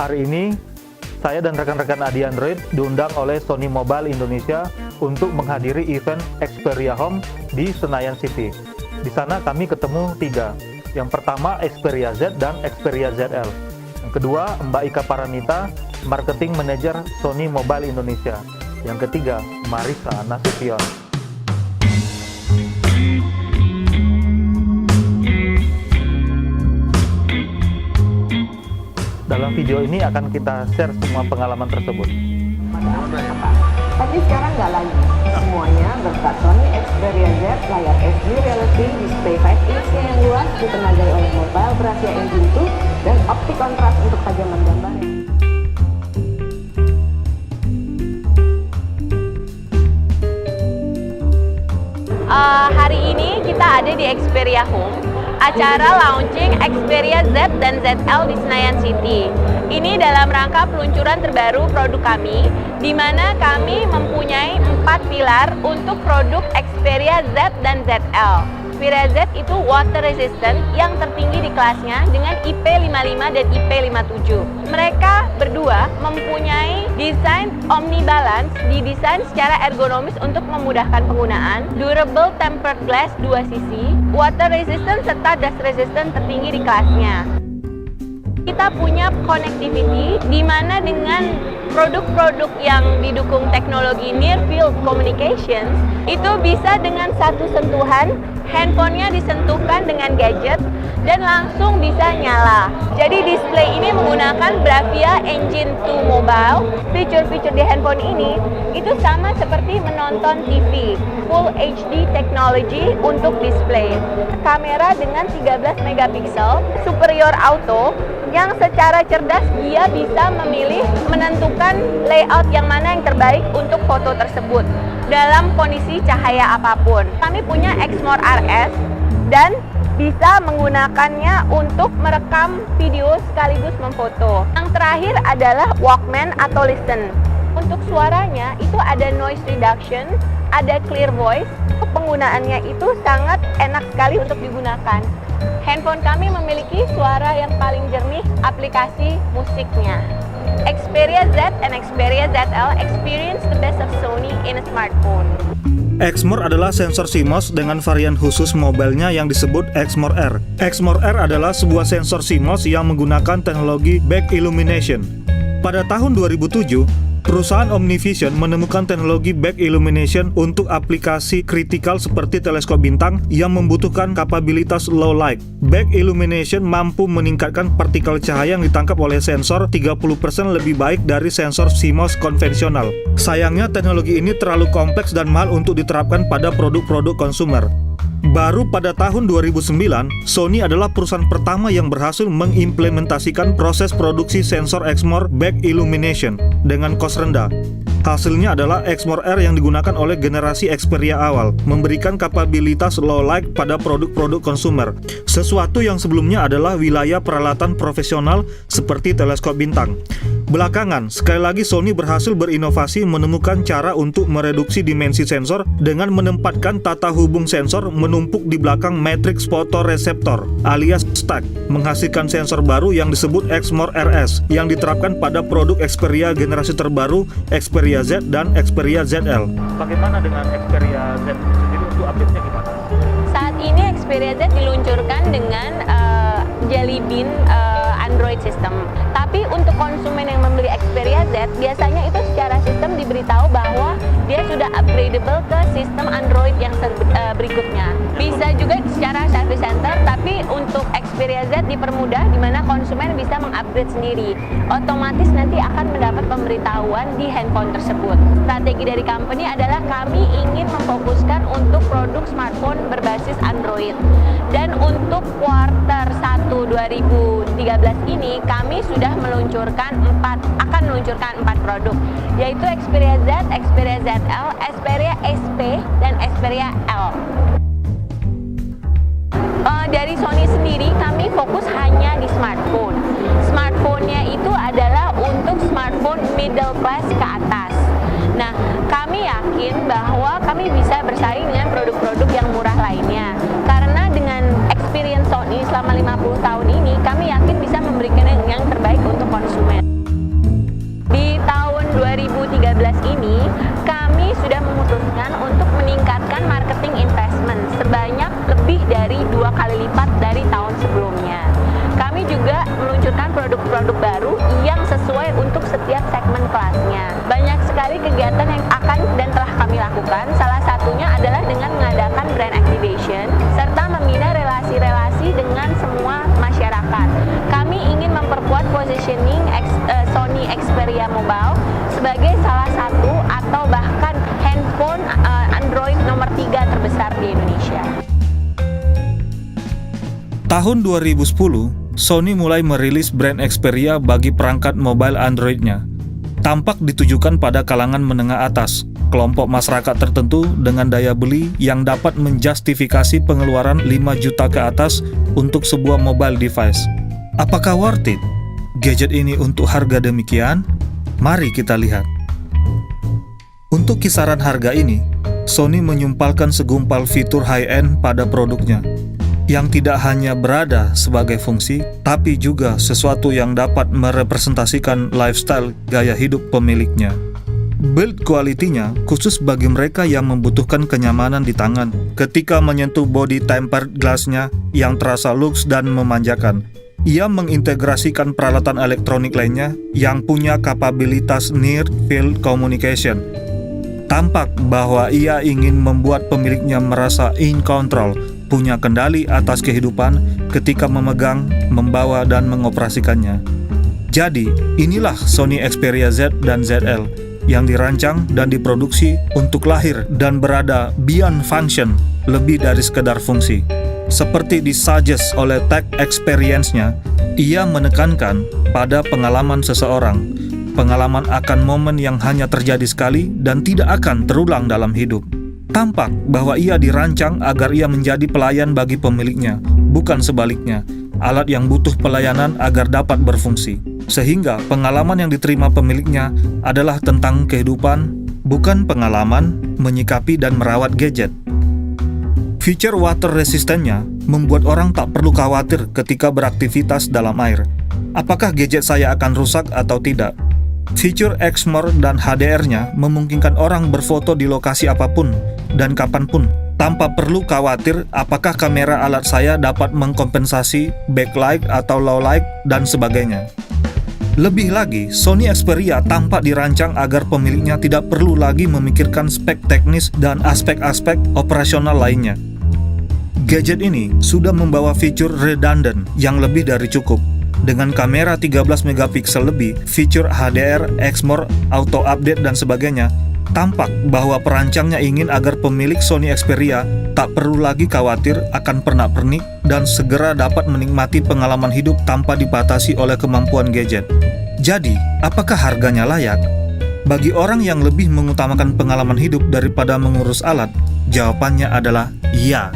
Hari ini, saya dan rekan-rekan Adi Android diundang oleh Sony Mobile Indonesia untuk menghadiri event Xperia Home di Senayan City. Di sana kami ketemu tiga. Yang pertama Xperia Z dan Xperia ZL. Yang kedua Mbak Ika Paranita, Marketing Manager Sony Mobile Indonesia. Yang ketiga Marisa Nasution. Dalam video ini akan kita share semua pengalaman tersebut. Tapi sekarang nggak lagi. Semuanya berkat Sony Xperia Z, layar HD Reality, display 5 inch yang luas, ditenagai oleh Mobile Brazia Engine 2, dan optik kontras untuk tajaman gambar. Hari ini kita ada di Xperia Home, acara launching Xperia Z dan ZL di Senayan City. Ini dalam rangka peluncuran terbaru produk kami, di mana kami mempunyai 4 pilar untuk produk Xperia Z dan ZL. Xperia Z itu water resistant yang tertinggi di kelasnya dengan IP55 dan IP57. Mereka berdua mempunyai desain omnibalance, didesain secara ergonomis untuk memudahkan penggunaan, durable tempered glass 2 sisi, water resistant serta dust resistant tertinggi di kelasnya. Kita punya connectivity di mana dengan produk-produk yang didukung teknologi near field communications itu bisa dengan satu sentuhan handphonenya disentuhkan dengan gadget dan langsung bisa nyala. Jadi display ini menggunakan Bravia Engine 2 Mobile. Fitur-fitur di handphone ini itu sama seperti menonton TV, Full HD technology untuk display. Kamera dengan 13 megapiksel, superior auto, yang secara cerdas dia bisa memilih menentukan layout yang mana yang terbaik untuk foto tersebut dalam kondisi cahaya apapun. Kami punya Exmor RS dan bisa menggunakannya untuk merekam video sekaligus memfoto. Yang terakhir adalah Walkman atau Listen. Untuk suaranya itu ada noise reduction, ada clear voice. Penggunaannya itu sangat enak sekali untuk digunakan. Handphone kami memiliki suara yang paling jernih aplikasi musiknya. Xperia Z and Xperia ZL experience the best of Sony in a smartphone. Exmor adalah sensor CMOS dengan varian khusus mobilenya yang disebut Exmor R. Exmor R adalah sebuah sensor CMOS yang menggunakan teknologi back illumination. Pada tahun 2007, perusahaan Omnivision menemukan teknologi back illumination untuk aplikasi kritikal seperti teleskop bintang yang membutuhkan kapabilitas low light. Back illumination mampu meningkatkan partikel cahaya yang ditangkap oleh sensor 30% lebih baik dari sensor CMOS konvensional. Sayangnya teknologi ini terlalu kompleks dan mahal untuk diterapkan pada produk-produk konsumer. Baru pada tahun 2009, Sony adalah perusahaan pertama yang berhasil mengimplementasikan proses produksi sensor Exmor back illumination dengan kos rendah. Hasilnya adalah Exmor R yang digunakan oleh generasi Xperia awal, memberikan kapabilitas low light pada produk-produk konsumer, sesuatu yang sebelumnya adalah wilayah peralatan profesional seperti teleskop bintang. Belakangan, sekali lagi Sony berhasil berinovasi menemukan cara untuk mereduksi dimensi sensor dengan menempatkan tata hubung sensor menumpuk di belakang matriks fotoreseptor alias stack, menghasilkan sensor baru yang disebut Exmor RS yang diterapkan pada produk Xperia generasi terbaru Xperia Z dan Xperia ZL. Bagaimana dengan Xperia Z sendiri untuk update-nya gimana? Saat ini Xperia Z diluncurkan dengan Jelly Bean Android system. Tapi untuk konsumen yang membeli Xperia Z, biasanya itu secara sistem diberitahu bahwa dia sudah upgradable ke sistem Android yang berikutnya. Bisa juga secara service center, tapi untuk Xperia Z dipermudah di mana konsumen bisa mengupgrade sendiri. Otomatis nanti akan mendapat pemberitahuan di handphone tersebut. Strategi dari company adalah kami ingin memfokuskan untuk produk smartphone berbasis Android. Dan untuk kuartal 1 2013 ini kami sudah akan meluncurkan 4 produk, yaitu Xperia Z, Xperia ZL, Xperia SP, dan Xperia L. Dari Sony sendiri kami fokus hanya di smartphone. Smartphone-nya itu adalah untuk smartphone middle class ke atas. Nah, kami yakin bahwa kami bisa bersaing dengan produk-produk yang murah lainnya. Karena dengan experience Sony selama 50 tahun ini, kami yakin bisa memberikan yang terbaik untuk konsumen. dari 2 kali lipat dari tahun sebelumnya. Kami juga meluncurkan produk-produk baru yang sesuai untuk setiap segmen kelasnya. Banyak sekali kegiatan yang akan dan telah kami lakukan. Salah satunya adalah dengan mengadakan brand activation serta membina relasi-relasi dengan semua masyarakat. Kami ingin memperkuat positioning Sony Xperia Mobile sebagai salah satu atau bahkan handphone Android nomor 3 terbesar di Indonesia. Tahun 2010, Sony mulai merilis brand Xperia bagi perangkat mobile Android-nya. Tampak ditujukan pada kalangan menengah atas, kelompok masyarakat tertentu dengan daya beli yang dapat menjustifikasi pengeluaran 5 juta ke atas untuk sebuah mobile device. Apakah worth it gadget ini untuk harga demikian? Mari kita lihat. Untuk kisaran harga ini, Sony menyumpalkan segumpal fitur high-end pada produknya, yang tidak hanya berada sebagai fungsi, tapi juga sesuatu yang dapat merepresentasikan lifestyle gaya hidup pemiliknya. Build quality-nya khusus bagi mereka yang membutuhkan kenyamanan di tangan ketika menyentuh body tempered glass-nya yang terasa luks dan memanjakan. Ia mengintegrasikan peralatan elektronik lainnya yang punya kapabilitas Near Field Communication. Tampak bahwa ia ingin membuat pemiliknya merasa in control, punya kendali atas kehidupan ketika memegang, membawa, dan mengoperasikannya. Jadi, inilah Sony Xperia Z dan ZL yang dirancang dan diproduksi untuk lahir dan berada beyond function, lebih dari sekedar fungsi. Seperti disuggest oleh tag experience-nya, ia menekankan pada pengalaman seseorang, pengalaman akan momen yang hanya terjadi sekali dan tidak akan terulang dalam hidup. Tampak bahwa ia dirancang agar ia menjadi pelayan bagi pemiliknya, bukan sebaliknya, alat yang butuh pelayanan agar dapat berfungsi. Sehingga pengalaman yang diterima pemiliknya adalah tentang kehidupan, bukan pengalaman menyikapi dan merawat gadget. Fitur water resistance-nya membuat orang tak perlu khawatir ketika beraktivitas dalam air. Apakah gadget saya akan rusak atau tidak? Fitur Exmor dan HDR-nya memungkinkan orang berfoto di lokasi apapun dan kapanpun, tanpa perlu khawatir apakah kamera alat saya dapat mengkompensasi backlight atau low light dan sebagainya. Lebih lagi, Sony Xperia tampak dirancang agar pemiliknya tidak perlu lagi memikirkan spek teknis dan aspek-aspek operasional lainnya. Gadget ini sudah membawa fitur redundant yang lebih dari cukup. Dengan kamera 13 megapiksel lebih, fitur HDR, Exmor, auto update dan sebagainya, tampak bahwa perancangnya ingin agar pemilik Sony Xperia tak perlu lagi khawatir akan pernak-pernik dan segera dapat menikmati pengalaman hidup tanpa dibatasi oleh kemampuan gadget. Jadi, apakah harganya layak? Bagi orang yang lebih mengutamakan pengalaman hidup daripada mengurus alat, jawabannya adalah iya.